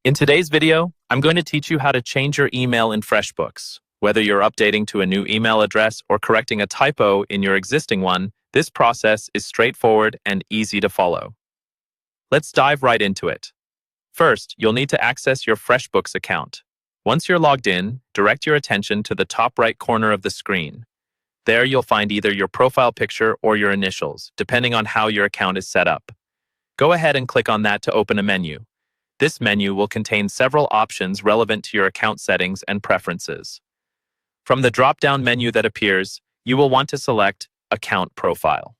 In today's video, I'm going to teach you how to change your email in Freshbooks. Whether you're updating to a new email address or correcting a typo in your existing one, this process is straightforward and easy to follow. Let's dive right into it. First, you'll need to access your Freshbooks account. Once you're logged in, direct your attention to the top right corner of the screen. There you'll find either your profile picture or your initials, depending on how your account is set up. Go ahead and click on that to open a menu. This menu will contain several options relevant to your account settings and preferences. From the drop-down menu that appears, you will want to select Account Profile.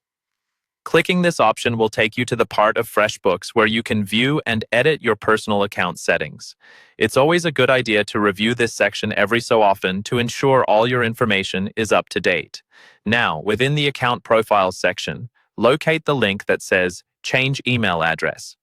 Clicking this option will take you to the part of Freshbooks where you can view and edit your personal account settings. It's always a good idea to review this section every so often to ensure all your information is up to date. Now, within the Account Profile section, locate the link that says Change Email Address.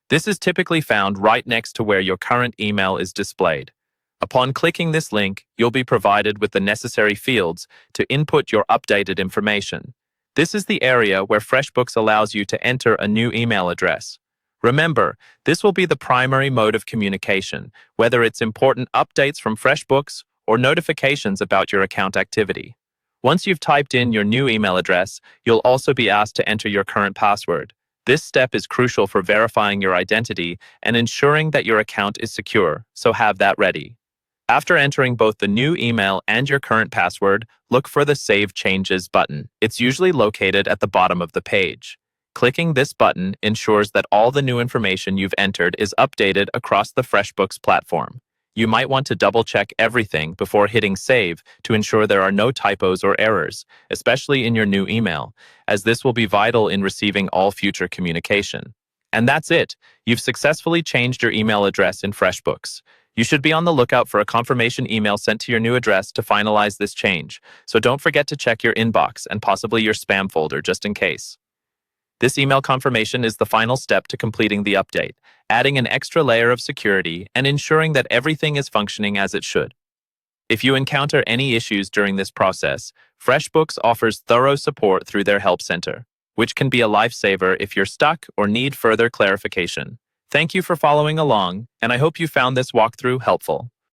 This is typically found right next to where your current email is displayed. Upon clicking this link, you'll be provided with the necessary fields to input your updated information. This is the area where Freshbooks allows you to enter a new email address. Remember, this will be the primary mode of communication, whether it's important updates from Freshbooks or notifications about your account activity. Once you've typed in your new email address, you'll also be asked to enter your current password. This step is crucial for verifying your identity and ensuring that your account is secure, so have that ready. After entering both the new email and your current password, look for the Save Changes button. It's usually located at the bottom of the page. Clicking this button ensures that all the new information you've entered is updated across the Freshbooks platform. You might want to double-check everything before hitting Save to ensure there are no typos or errors, especially in your new email, as this will be vital in receiving all future communication. And that's it. You've successfully changed your email address in Freshbooks. You should be on the lookout for a confirmation email sent to your new address to finalize this change, so don't forget to check your inbox and possibly your spam folder just in case. This email confirmation is the final step to completing the update, adding an extra layer of security and ensuring that everything is functioning as it should. If you encounter any issues during this process, Freshbooks offers thorough support through their Help Center, which can be a lifesaver if you're stuck or need further clarification. Thank you for following along, and I hope you found this walkthrough helpful.